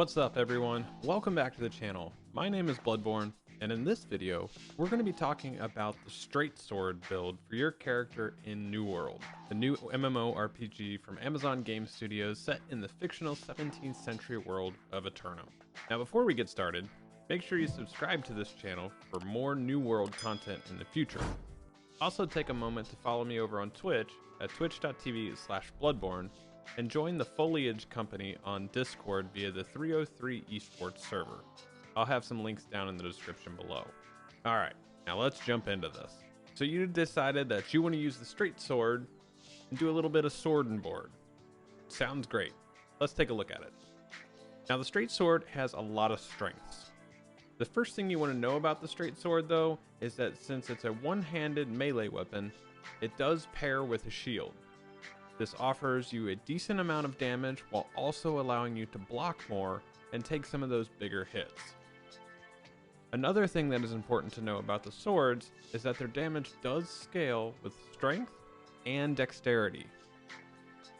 What's up everyone? Welcome back to the channel. My name is Bludborn, and in this video, we're going to be talking about the straight sword build for your character in New World, the new MMORPG from Amazon Game Studios set in the fictional 17th century world of Eternum. Now before we get started, make sure you subscribe to this channel for more New World content in the future. Also take a moment to follow me over on Twitch at twitch.tv/Bludborn and join the Foliage Company on Discord via the 303 Esports server. I'll have some links down in the description below. Alright, now let's jump into this. So you decided that you want to use the straight sword and do a little bit of sword and board. Sounds great. Let's take a look at it. Now the straight sword has a lot of strengths. The first thing you want to know about the straight sword though is that since it's a one-handed melee weapon, it does pair with a shield. This offers you a decent amount of damage while also allowing you to block more and take some of those bigger hits. Another thing that is important to know about the swords is that their damage does scale with strength and dexterity.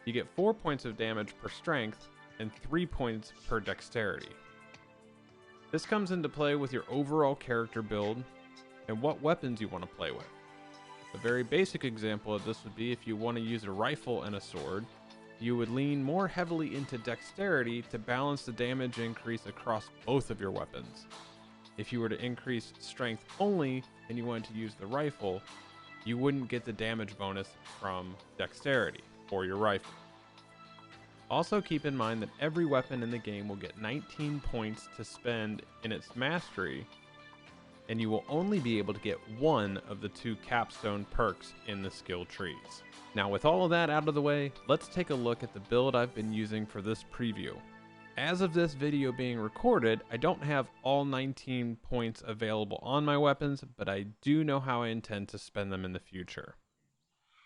You get 4 points of damage per strength and 3 points per dexterity. This comes into play with your overall character build and what weapons you want to play with. A very basic example of this would be if you want to use a rifle and a sword, you would lean more heavily into dexterity to balance the damage increase across both of your weapons. If you were to increase strength only and you wanted to use the rifle, you wouldn't get the damage bonus from dexterity for your rifle. Also keep in mind that every weapon in the game will get 19 points to spend in its mastery, and you will only be able to get one of the 2 capstone perks in the skill trees. Now with all of that out of the way, let's take a look at the build I've been using for this preview. As of this video being recorded, I don't have all 19 points available on my weapons, but I do know how I intend to spend them in the future.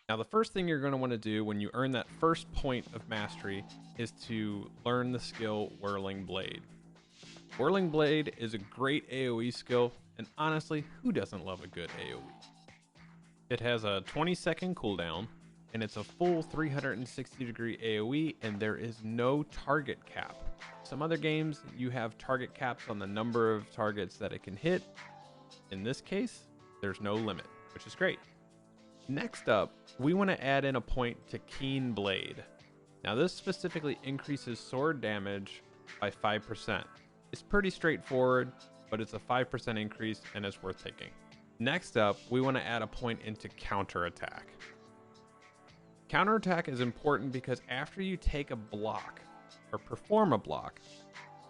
Now the first thing you're going to want to do when you earn that first point of mastery is to learn the skill Whirling Blade. Whirling Blade is a great AoE skill, and honestly, who doesn't love a good AoE? It has a 20-second cooldown, and it's a full 360-degree AoE, and there is no target cap. Some other games, you have target caps on the number of targets that it can hit. In this case, there's no limit, which is great. Next up, we want to add in a point to Keen Blade. Now this specifically increases sword damage by 5%. It's pretty straightforward, but it's a 5% increase and it's worth taking. Next up, we want to add a point into counterattack. Counterattack is important because after you take a block or perform a block,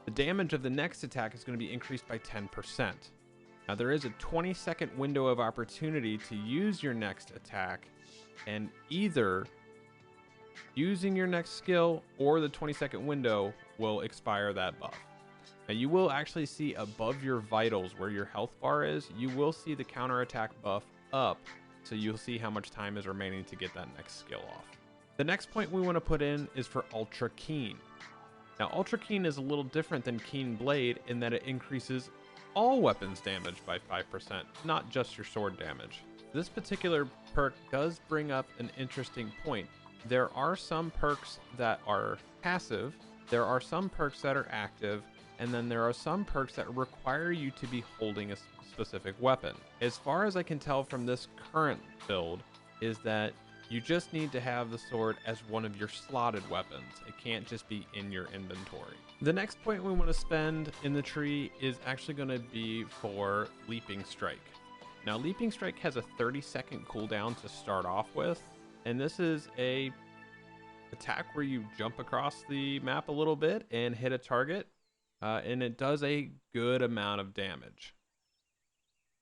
the damage of the next attack is going to be increased by 10%. Now there is a 20-second window of opportunity to use your next attack, and either using your next skill or the 20-second window will expire that buff. Now you will actually see above your vitals where your health bar is, you will see the counterattack buff up, so you'll see how much time is remaining to get that next skill off. The next point we want to put in is for Ultra Keen. Now Ultra Keen is a little different than Keen Blade in that it increases all weapons damage by 5%, not just your sword damage. This particular perk does bring up an interesting point. There are some perks that are passive, there are some perks that are active, and then there are some perks that require you to be holding a specific weapon. As far as I can tell from this current build, is that you just need to have the sword as one of your slotted weapons. It can't just be in your inventory. The next point we want to spend in the tree is actually going to be for Leaping Strike. Now Leaping Strike has a 30-second cooldown to start off with, and this is a attack where you jump across the map a little bit and hit a target. And it does a good amount of damage.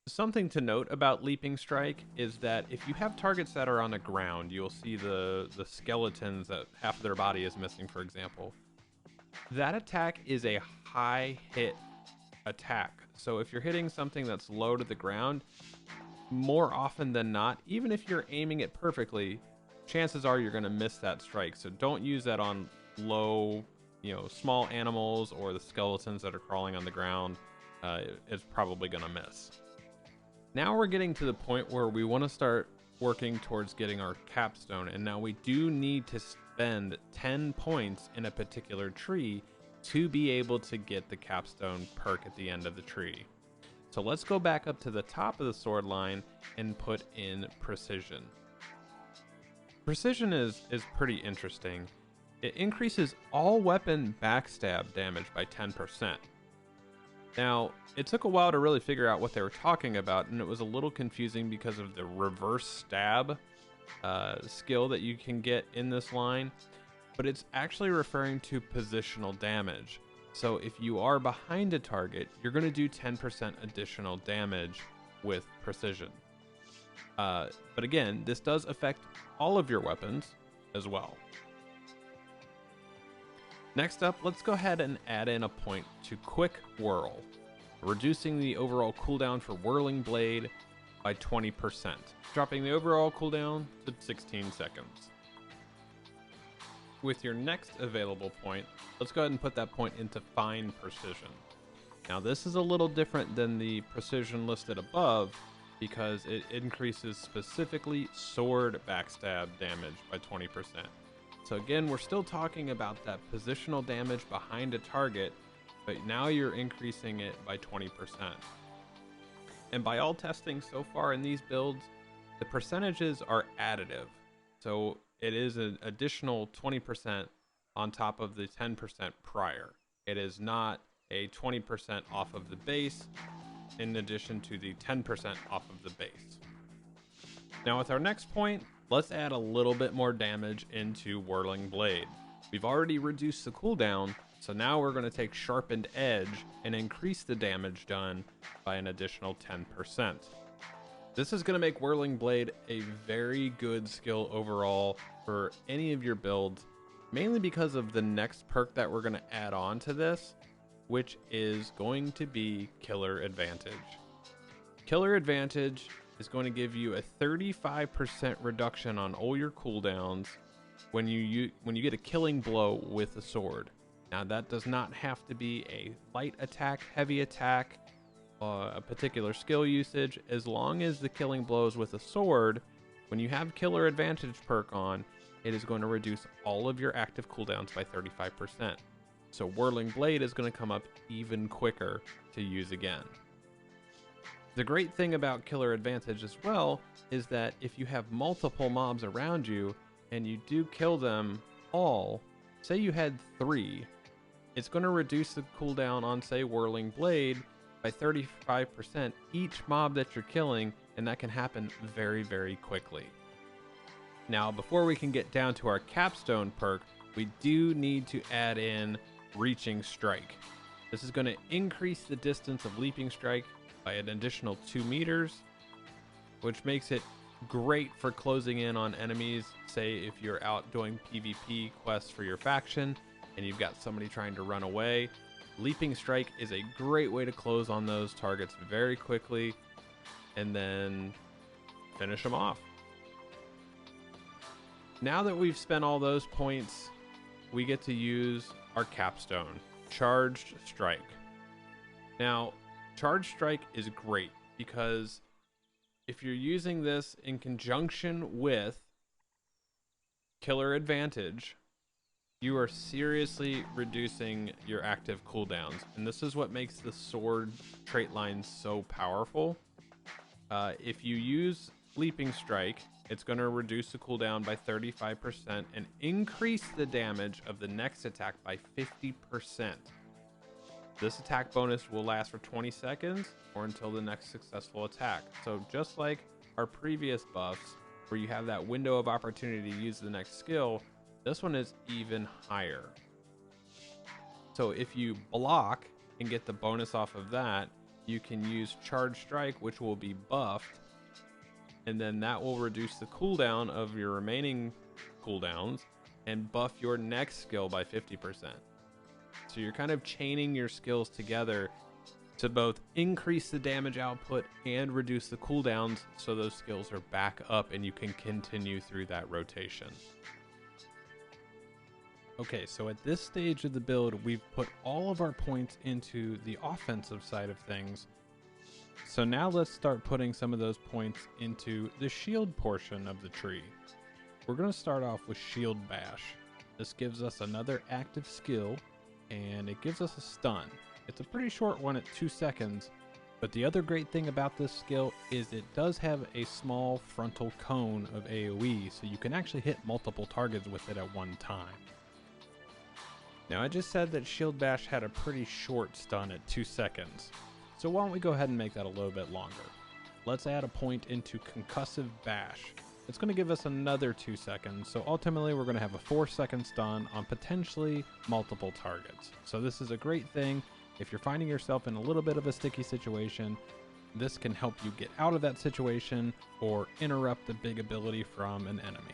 Something to note about Leaping Strike is that if you have targets that are on the ground, you'll see the skeletons that half of their body is missing, for example. That attack is a high hit attack. So if you're hitting something that's low to the ground, more often than not, even if you're aiming it perfectly, chances are you're going to miss that strike. So don't use that on low, small animals or the skeletons that are crawling on the ground. It's probably gonna miss. Now we're getting to the point where we want to start working towards getting our capstone, and now we do need to spend 10 points in a particular tree to be able to get the capstone perk at the end of the tree. So let's go back up to the top of the sword line and put in precision. Precision is pretty interesting. It increases all weapon backstab damage by 10%. Now, it took a while to really figure out what they were talking about, and it was a little confusing because of the reverse stab skill that you can get in this line, but it's actually referring to positional damage. So if you are behind a target, you're going to do 10% additional damage with precision. But again, this does affect all of your weapons as well. Next up, let's go ahead and add in a point to Quick Whirl, reducing the overall cooldown for Whirling Blade by 20%, dropping the overall cooldown to 16 seconds. With your next available point, let's go ahead and put that point into Fine Precision. Now this is a little different than the precision listed above because it increases specifically sword backstab damage by 20%. So again, we're still talking about that positional damage behind a target, but now you're increasing it by 20%. And by all testing so far in these builds, the percentages are additive. So it is an additional 20% on top of the 10% prior. It is not a 20% off of the base in addition to the 10% off of the base. Now with our next point, let's add a little bit more damage into Whirling Blade. We've already reduced the cooldown, so now we're going to take Sharpened Edge and increase the damage done by an additional 10%. This is going to make Whirling Blade a very good skill overall for any of your builds, mainly because of the next perk that we're going to add on to this, which is going to be Killer Advantage. Killer Advantage is going to give you a 35% reduction on all your cooldowns when you get a killing blow with a sword. Now that does not have to be a light attack, heavy attack, a particular skill usage. As long as the killing blows with a sword, when you have Killer Advantage perk on, it is going to reduce all of your active cooldowns by 35%. So Whirling Blade is going to come up even quicker to use again. The great thing about Killer Advantage as well is that if you have multiple mobs around you and you do kill them all, say you had 3, it's going to reduce the cooldown on, say, Whirling Blade by 35% each mob that you're killing, and that can happen very, very quickly. Now, before we can get down to our capstone perk, we do need to add in Reaching Strike. This is going to increase the distance of Leaping Strike by an additional 2 meters, which makes it great for closing in on enemies. Say if you're out doing PvP quests for your faction and you've got somebody trying to run away, Leaping Strike is a great way to close on those targets very quickly and then finish them off. Now that we've spent all those points, we get to use our capstone, Charged Strike. Now, Charged Strike is great because if you're using this in conjunction with Killer Advantage, you are seriously reducing your active cooldowns. And this is what makes the sword trait line so powerful. If you use Leaping Strike, it's going to reduce the cooldown by 35% and increase the damage of the next attack by 50%. This attack bonus will last for 20 seconds or until the next successful attack. So just like our previous buffs, where you have that window of opportunity to use the next skill, this one is even higher. So if you block and get the bonus off of that, you can use Charge Strike, which will be buffed, and then that will reduce the cooldown of your remaining cooldowns and buff your next skill by 50%. So you're kind of chaining your skills together to both increase the damage output and reduce the cooldowns, so those skills are back up and you can continue through that rotation. Okay, so at this stage of the build, we've put all of our points into the offensive side of things. So now let's start putting some of those points into the shield portion of the tree. We're going to start off with Shield Bash. This gives us another active skill and it gives us a stun. It's a pretty short one at 2 seconds, but the other great thing about this skill is it does have a small frontal cone of AoE, so you can actually hit multiple targets with it at one time. Now, I just said that Shield Bash had a pretty short stun at 2 seconds, so why don't we go ahead and make that a little bit longer. Let's add a point into Concussive Bash. It's going to give us another 2 seconds, so ultimately we're going to have a 4-second stun on potentially multiple targets. So this is a great thing. If you're finding yourself in a little bit of a sticky situation, this can help you get out of that situation or interrupt the big ability from an enemy.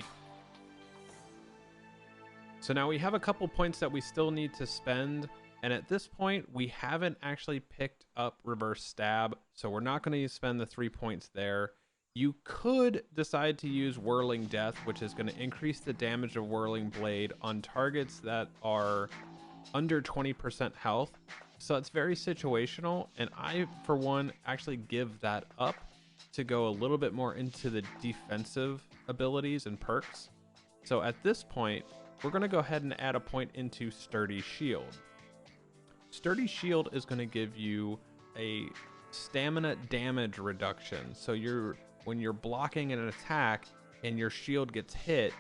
So now we have a couple points that we still need to spend, and at this point we haven't actually picked up Reverse Stab, so we're not going to spend the 3 points there. You could decide to use Whirling Death, which is going to increase the damage of Whirling Blade on targets that are under 20% health. So it's very situational, and I, for one, actually give that up to go a little bit more into the defensive abilities and perks. So at this point, we're going to go ahead and add a point into Sturdy Shield. Sturdy Shield is going to give you a stamina damage reduction. So when you're blocking an attack and your shield gets hit,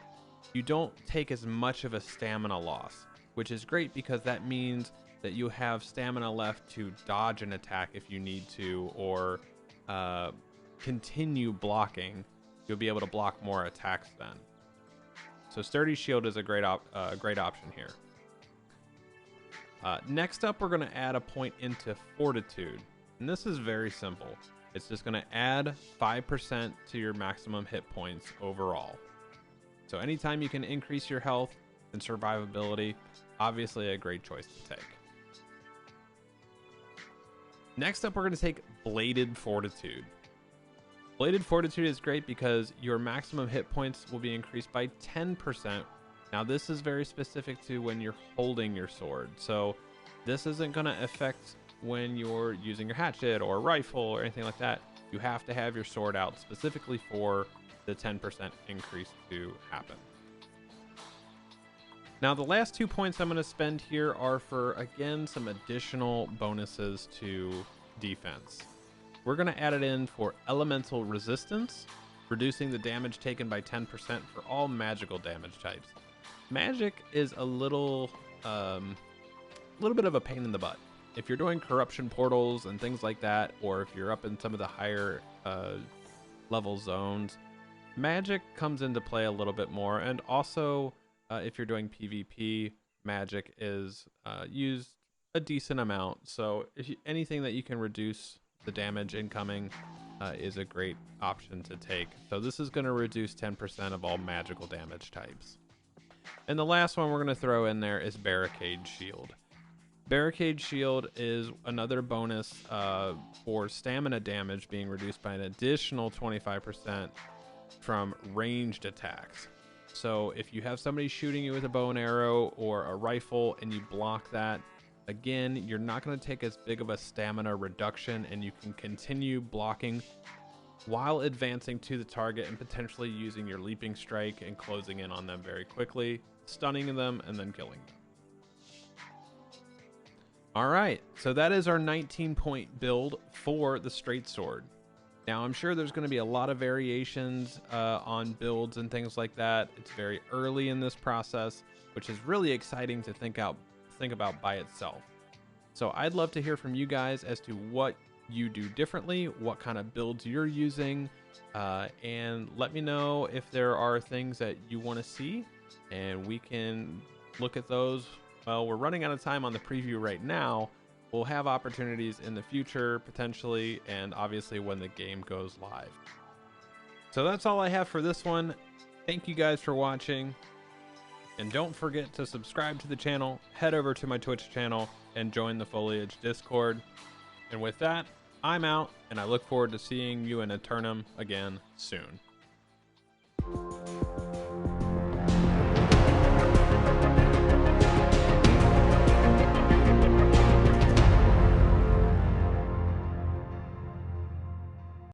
you don't take as much of a stamina loss, which is great because that means that you have stamina left to dodge an attack if you need to, or continue blocking. You'll be able to block more attacks then. So Sturdy Shield is a great option here. Next up, we're going to add a point into Fortitude. And this is very simple. It's just going to add 5% to your maximum hit points overall. So anytime you can increase your health and survivability, obviously a great choice to take. Next up, we're going to take Bladed Fortitude. Bladed Fortitude is great because your maximum hit points will be increased by 10%. Now, this is very specific to when you're holding your sword. So this isn't going to affect when you're using your hatchet or rifle or anything like that. You have to have your sword out specifically for the 10% increase to happen. Now, the last 2 points I'm going to spend here are for, again, some additional bonuses to defense. We're going to add it in for Elemental Resistance, reducing the damage taken by 10% for all magical damage types. Magic is a little bit of a pain in the butt. If you're doing corruption portals and things like that, or if you're up in some of the higher level zones, magic comes into play a little bit more. And also, if you're doing PvP, magic is used a decent amount. So anything that you can reduce the damage incoming is a great option to take. So this is going to reduce 10% of all magical damage types. And the last one we're going to throw in there is Barricade Shield. Barricade Shield is another bonus for stamina damage being reduced by an additional 25% from ranged attacks. So if you have somebody shooting you with a bow and arrow or a rifle and you block that, again, you're not going to take as big of a stamina reduction, and you can continue blocking while advancing to the target and potentially using your leaping strike and closing in on them very quickly, stunning them and then killing them. All right, so that is our 19-point build for the straight sword. Now, I'm sure there's going to be a lot of variations on builds and things like that. It's very early in this process, which is really exciting to think about by itself. So I'd love to hear from you guys as to what you do differently, what kind of builds you're using, and let me know if there are things that you want to see, and we can look at those. Well, we're running out of time on the preview right now. We'll have opportunities in the future, potentially, and obviously when the game goes live. So that's all I have for this one. Thank you guys for watching. And don't forget to subscribe to the channel, head over to my Twitch channel, and join the Foliage Discord. And with that, I'm out, and I look forward to seeing you in Eternum again soon.